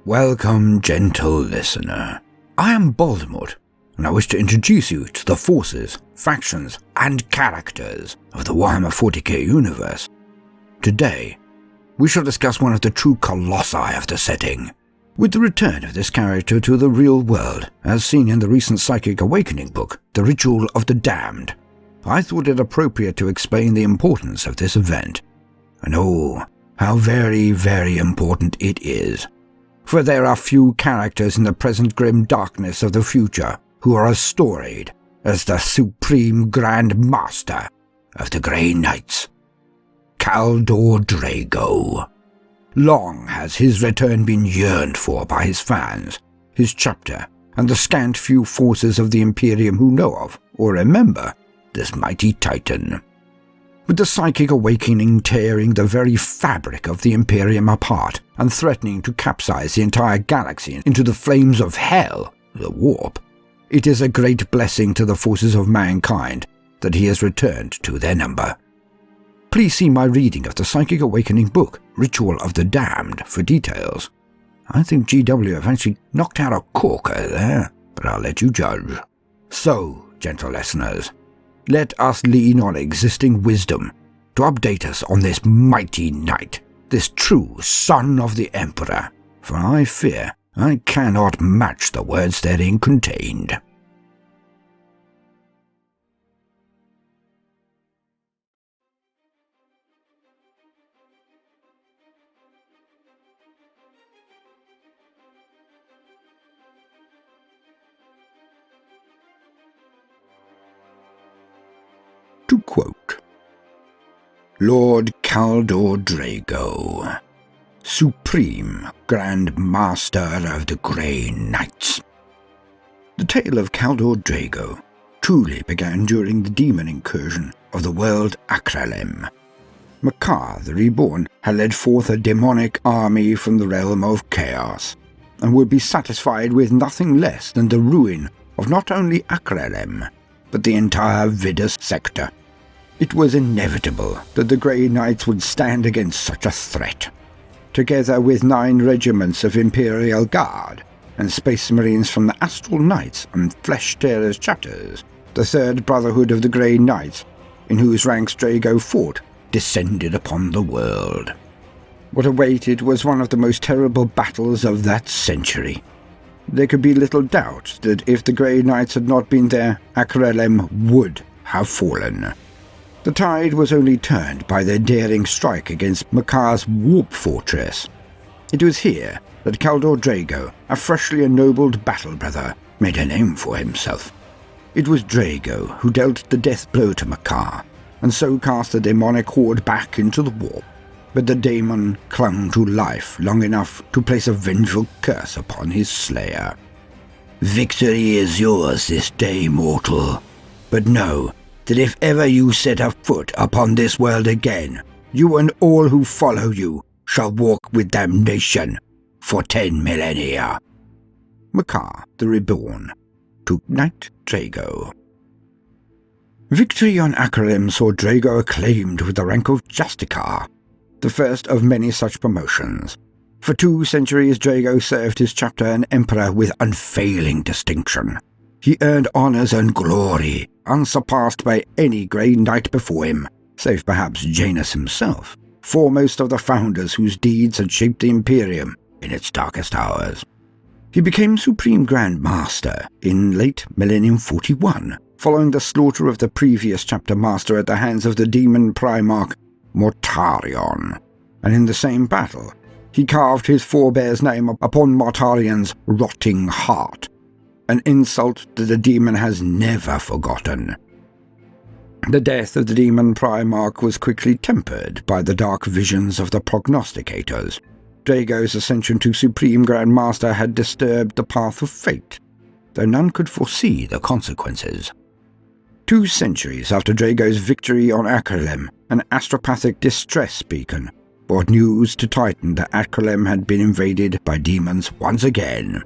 Welcome, gentle listener. I am Baldermort, and I wish to introduce you to the forces, factions, and characters of the Warhammer 40k universe. Today, we shall discuss one of the true colossi of the setting, with the return of this character to the real world, as seen in the recent Psychic Awakening book, The Ritual of the Damned. I thought it appropriate to explain the importance of this event, and oh, how very, very important it is. For there are few characters in the present grim darkness of the future who are as storied as the Supreme Grand Master of the Grey Knights, KALDOR DRAIGO. Long has his return been yearned for by his fans, his chapter, and the scant few forces of the Imperium who know of or remember this mighty titan. With the Psychic Awakening tearing the very fabric of the Imperium apart and threatening to capsize the entire galaxy into the flames of hell, the warp, it is a great blessing to the forces of mankind that he has returned to their number. Please see my reading of the Psychic Awakening book, Ritual of the Damned, for details. I think GW have actually knocked out a corker there, but I'll let you judge. So, gentle listeners, let us lean on existing wisdom to update us on this mighty knight, this true son of the Emperor, for I fear I cannot match the words therein contained. To quote, Lord KALDOR DRAIGO, Supreme Grand Master of the Grey Knights. The tale of KALDOR DRAIGO truly began during the demon incursion of the world Akralem. Makar the Reborn had led forth a demonic army from the realm of chaos, and would be satisfied with nothing less than the ruin of not only Akralem, but the entire Vidus sector. It was inevitable that the Grey Knights would stand against such a threat. Together with 9 regiments of Imperial Guard and Space Marines from the Astral Knights and Flesh Tearers chapters, the Third Brotherhood of the Grey Knights, in whose ranks Draigo fought, descended upon the world. What awaited was one of the most terrible battles of that century. There could be little doubt that if the Grey Knights had not been there, Akralem would have fallen. The tide was only turned by their daring strike against Makar's Warp Fortress. It was here that KALDOR DRAIGO, a freshly ennobled battle brother, made a name for himself. It was Draigo who dealt the death blow to Makar, and so cast the demonic horde back into the warp. But the daemon clung to life long enough to place a vengeful curse upon his slayer. Victory is yours this day, mortal, but know that if ever you set a foot upon this world again, you and all who follow you shall walk with damnation for 10 millennia. Makar the Reborn, to Knight Draigo. Victory on Akralem saw Draigo acclaimed with the rank of Justicar, the first of many such promotions. For 2 centuries Draigo served his chapter and emperor with unfailing distinction. He earned honours and glory unsurpassed by any Grey Knight before him, save perhaps Janus himself, foremost of the founders whose deeds had shaped the Imperium in its darkest hours. He became Supreme Grand Master in late Millennium 41, following the slaughter of the previous chapter master at the hands of the demon Primarch Mortarion, and in the same battle he carved his forebear's name upon Mortarion's rotting heart, an insult that the demon has never forgotten. The death of the demon Primarch was quickly tempered by the dark visions of the prognosticators. Draigo's ascension to Supreme Grand Master had disturbed the path of fate, though none could foresee the consequences. 2 centuries after Draigo's victory on Akralem, an astropathic distress beacon brought news to Titan that Akralem had been invaded by demons once again.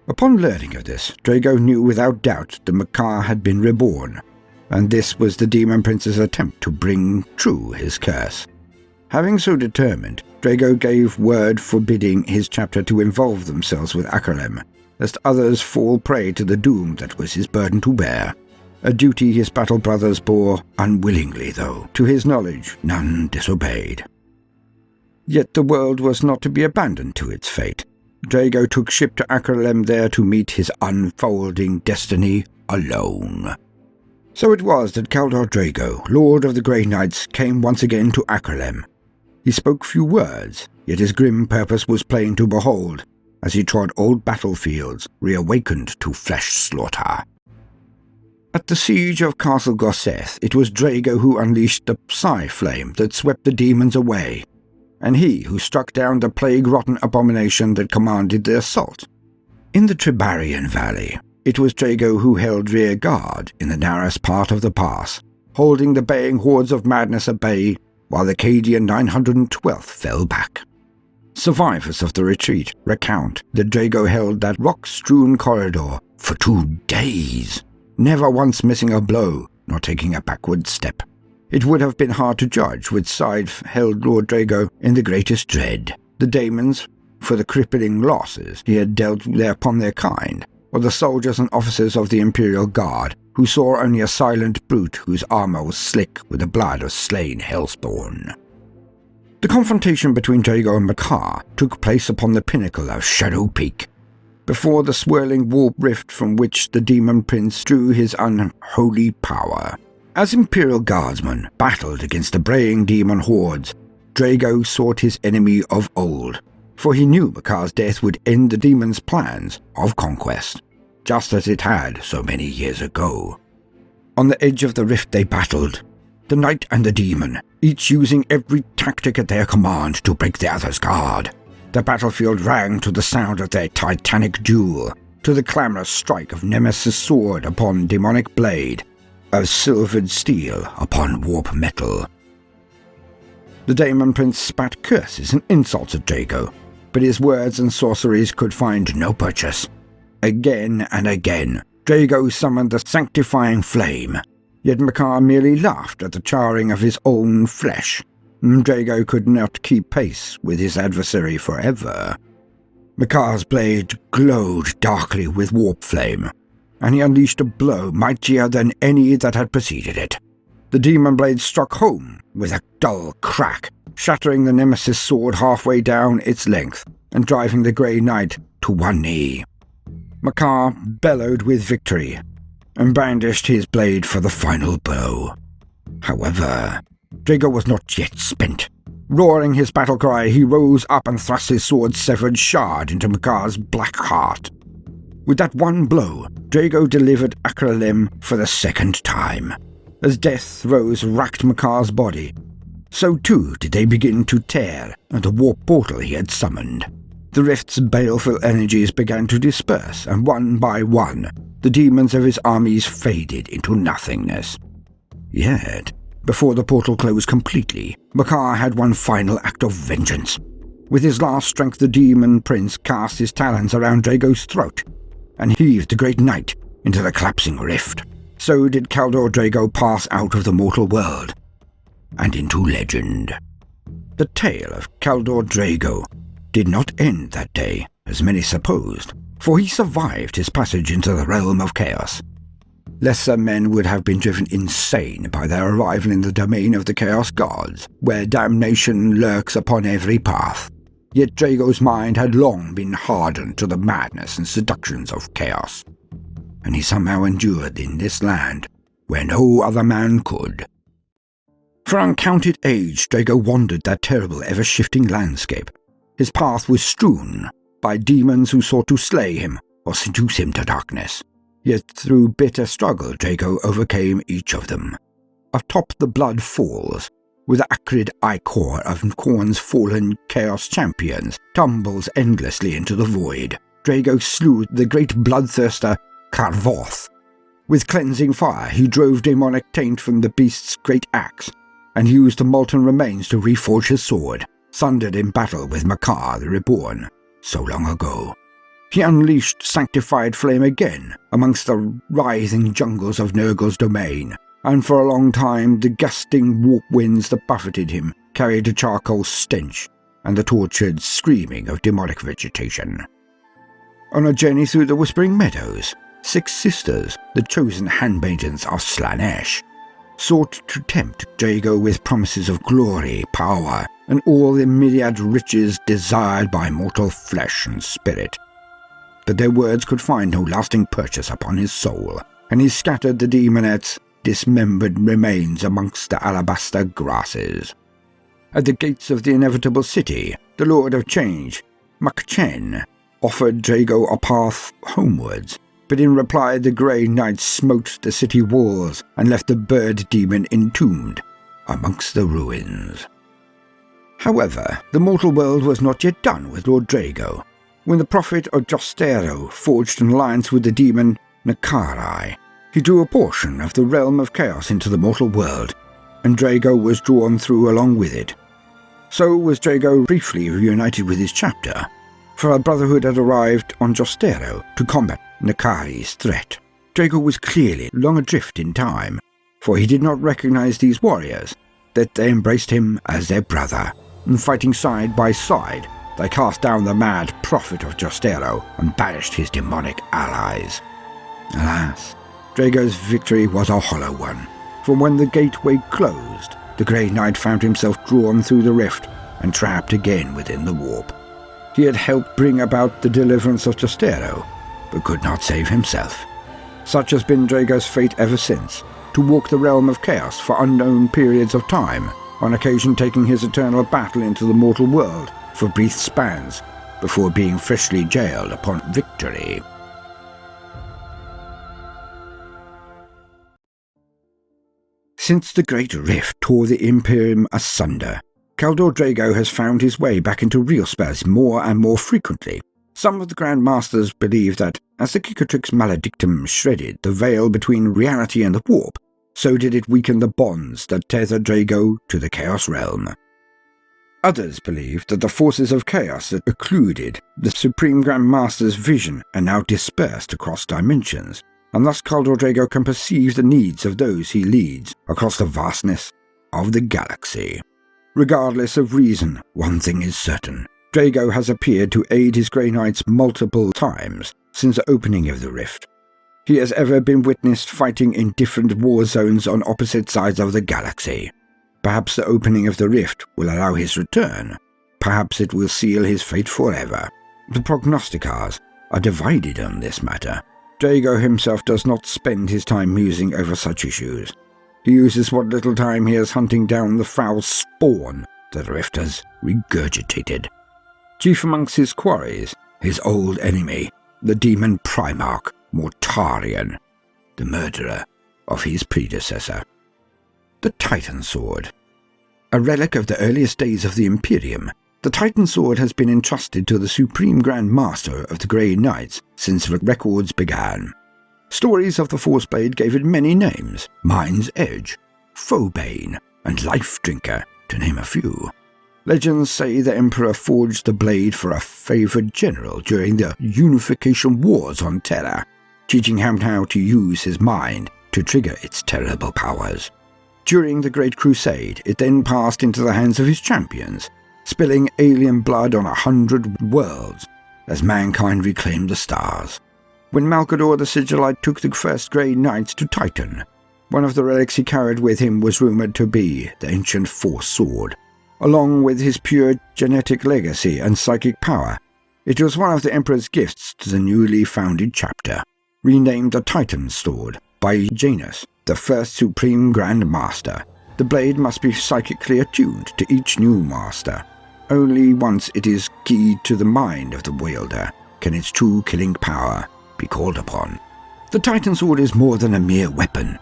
Upon learning of this, Draigo knew without doubt that Makar had been reborn. and this was the Demon Prince's attempt to bring true his curse. Having so determined, Draigo gave word forbidding his chapter to involve themselves with Akerlem, lest others fall prey to the doom that was his burden to bear. A duty his battle brothers bore unwillingly, though. To his knowledge, none disobeyed. Yet the world was not to be abandoned to its fate. Draigo took ship to Akerlem there to meet his unfolding destiny alone. So it was that KALDOR DRAIGO, Lord of the Grey Knights, came once again to Akerlem. He spoke few words, yet his grim purpose was plain to behold, as he trod old battlefields, reawakened to flesh slaughter. At the siege of Castle Gorseth, it was Draigo who unleashed the Psy flame that swept the demons away, and he who struck down the plague-rotten abomination that commanded the assault. In the Tribarian Valley, it was Draigo who held rear guard in the narrowest part of the pass, holding the baying hordes of madness at bay while the Cadian 912th fell back. Survivors of the retreat recount that Draigo held that rock-strewn corridor for 2 days, never once missing a blow nor taking a backward step. It would have been hard to judge which side held Lord Draigo in the greatest dread, the daemons for the crippling losses he had dealt upon their kind, or the soldiers and officers of the Imperial Guard, who saw only a silent brute whose armor was slick with the blood of slain hellspawn. The confrontation between Draigo and Makar took place upon the pinnacle of Shadow Peak, before the swirling warp rift from which the Demon Prince drew his unholy power. As Imperial Guardsmen battled against the braying demon hordes, Draigo sought his enemy of old, for he knew Makar's death would end the demon's plans of conquest, just as it had so many years ago. On the edge of the rift they battled, the knight and the demon, each using every tactic at their command to break the other's guard. The battlefield rang to the sound of their titanic duel, to the clamorous strike of Nemesis' sword upon demonic blade, of silvered steel upon warp metal. The Demon Prince spat curses and insults at Draigo, but his words and sorceries could find no purchase. Again and again, Draigo summoned the sanctifying flame, yet Makar merely laughed at the charring of his own flesh. Draigo could not keep pace with his adversary forever. Makar's blade glowed darkly with warp flame, and he unleashed a blow mightier than any that had preceded it. The demon blade struck home with a dull crack, shattering the Nemesis sword halfway down its length and driving the Grey Knight to one knee. Makar bellowed with victory and brandished his blade for the final blow. However, Draigo was not yet spent. Roaring his battle cry, he rose up and thrust his sword's severed shard into Makar's black heart. With that one blow, Draigo delivered Akerlem for the second time. As death throes racked Makar's body, so too did they begin to tear at the warp portal he had summoned. The rift's baleful energies began to disperse, and one by one, the demons of his armies faded into nothingness. Yet, before the portal closed completely, Makar had one final act of vengeance. With his last strength, the Demon Prince cast his talons around Draigo's throat and heaved the great knight into the collapsing rift. So did KALDOR DRAIGO pass out of the mortal world and into legend. The tale of KALDOR DRAIGO did not end that day, as many supposed, for he survived his passage into the realm of chaos. Lesser men would have been driven insane by their arrival in the domain of the Chaos Gods, where damnation lurks upon every path. Yet Draigo's mind had long been hardened to the madness and seductions of chaos, and he somehow endured in this land where no other man could. For uncounted age, Draigo wandered that terrible, ever-shifting landscape. His path was strewn by demons who sought to slay him or seduce him to darkness. Yet through bitter struggle, Draigo overcame each of them. Atop the blood falls, with the acrid ichor of Khorne's fallen chaos champions, tumbles endlessly into the void. Draigo slew the great bloodthirster Karvoth. With cleansing fire, he drove demonic taint from the beast's great axe, and used the molten remains to reforge his sword, sundered in battle with Makar the Reborn, so long ago. He unleashed sanctified flame again amongst the writhing jungles of Nurgle's domain, and for a long time the gusting warp winds that buffeted him carried a charcoal stench and the tortured screaming of demonic vegetation. On a journey through the Whispering Meadows, 6 sisters, the chosen handmaidens of Slaanesh, sought to tempt Draigo with promises of glory, power, and all the myriad riches desired by mortal flesh and spirit. But their words could find no lasting purchase upon his soul, and he scattered the demonette's dismembered remains amongst the alabaster grasses. At the gates of the inevitable city, the Lord of Change, Makchen, offered Draigo a path homewards, but in reply the Grey Knight smote the city walls and left the bird demon entombed amongst the ruins. However, the mortal world was not yet done with Lord Draigo. When the prophet of Jostero forged an alliance with the demon Nakarai, he drew a portion of the realm of chaos into the mortal world, and Draigo was drawn through along with it. So was Draigo briefly reunited with his chapter, for a brotherhood had arrived on Jostero to combat Nakari's threat. Draigo was clearly long adrift in time, for he did not recognize these warriors, that they embraced him as their brother, and fighting side by side, they cast down the mad prophet of Jostero and banished his demonic allies. Alas, Draigo's victory was a hollow one, for when the gateway closed, the Grey Knight found himself drawn through the rift and trapped again within the warp. He had helped bring about the deliverance of Jostero, but could not save himself. Such has been Draigo's fate ever since, to walk the realm of chaos for unknown periods of time, on occasion taking his eternal battle into the mortal world for brief spans, before being freshly jailed upon victory. Since the Great Rift tore the Imperium asunder, KALDOR DRAIGO has found his way back into real space more and more frequently. Some of the Grand Masters believe that, as the Cicatrix Maledictum shredded the veil between reality and the warp, so did it weaken the bonds that tether Draigo to the Chaos Realm. Others believe that the forces of chaos that occluded the Supreme Grand Master's vision are now dispersed across dimensions, and thus KALDOR DRAIGO can perceive the needs of those he leads across the vastness of the galaxy. Regardless of reason, one thing is certain. Draigo has appeared to aid his Grey Knights multiple times since the opening of the rift. He has ever been witnessed fighting in different war zones on opposite sides of the galaxy. Perhaps the opening of the rift will allow his return. Perhaps it will seal his fate forever. The prognosticators are divided on this matter. Draigo himself does not spend his time musing over such issues. He uses what little time he has hunting down the foul spawn that the rift has regurgitated. Chief amongst his quarries, his old enemy, the demon Primarch Mortarion, the murderer of his predecessor. The Titan Sword. A relic of the earliest days of the Imperium, the Titan Sword has been entrusted to the Supreme Grand Master of the Grey Knights since records began. Stories of the Forceblade gave it many names: Mind's Edge, Foebane, and Life Drinker, to name a few. Legends say the Emperor forged the blade for a favoured general during the Unification Wars on Terra, teaching him how to use his mind to trigger its terrible powers. During the Great Crusade, it then passed into the hands of his champions, spilling alien blood on 100 worlds as mankind reclaimed the stars. When Malcador the Sigillite took the first Grey Knights to Titan, one of the relics he carried with him was rumoured to be the ancient Force Sword. Along with his pure genetic legacy and psychic power, it was one of the Emperor's gifts to the newly founded chapter, renamed the Titan Sword by Janus, the first Supreme Grand Master. The blade must be psychically attuned to each new master. Only once it is keyed to the mind of the wielder can its true killing power be called upon. The Titan Sword is more than a mere weapon.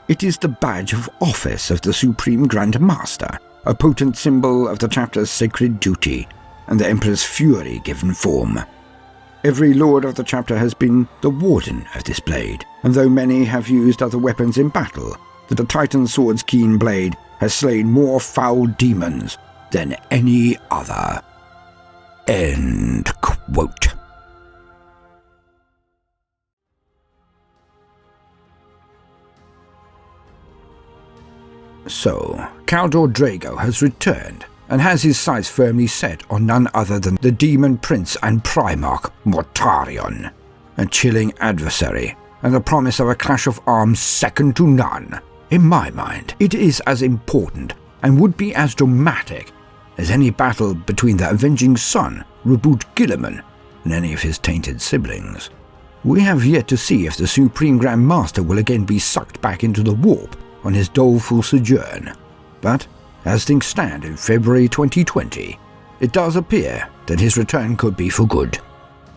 It is the badge of office of the Supreme Grand Master, a potent symbol of the chapter's sacred duty and the Emperor's fury given form. Every lord of the chapter has been the warden of this blade, and though many have used other weapons in battle, the Titan Sword's keen blade has slain more foul demons than any other. End quote. So, KALDOR DRAIGO has returned, and has his sights firmly set on none other than the Demon Prince and Primarch Mortarion, a chilling adversary, and the promise of a clash of arms second to none. In my mind, it is as important, and would be as dramatic, as any battle between the Avenging Sun, Reboot Gilliman, and any of his tainted siblings. We have yet to see if the Supreme Grand Master will again be sucked back into the warp on his doleful sojourn, but as things stand in February 2020, it does appear that his return could be for good,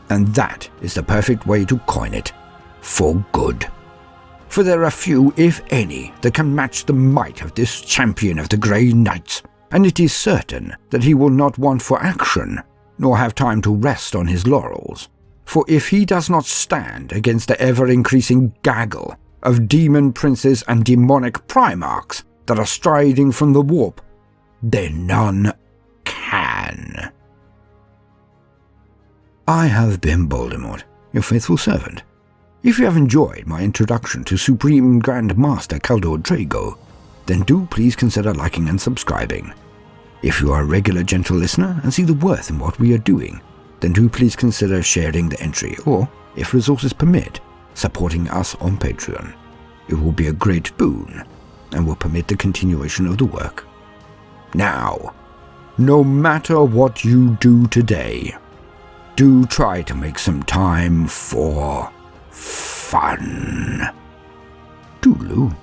and that is the perfect way to coin it, for good. For there are few, if any, that can match the might of this champion of the Grey Knights, and it is certain that he will not want for action, nor have time to rest on his laurels. For if he does not stand against the ever-increasing gaggle of demon princes and demonic primarchs that are striding from the warp, then none can. I have been Baldermort, your faithful servant. If you have enjoyed my introduction to Supreme Grand Master KALDOR DRAIGO, then do please consider liking and subscribing. If you are a regular gentle listener and see the worth in what we are doing, then do please consider sharing the entry or, if resources permit, supporting us on Patreon. It will be a great boon and will permit the continuation of the work. Now, no matter what you do today, do try to make some time for fun. Toodaloo.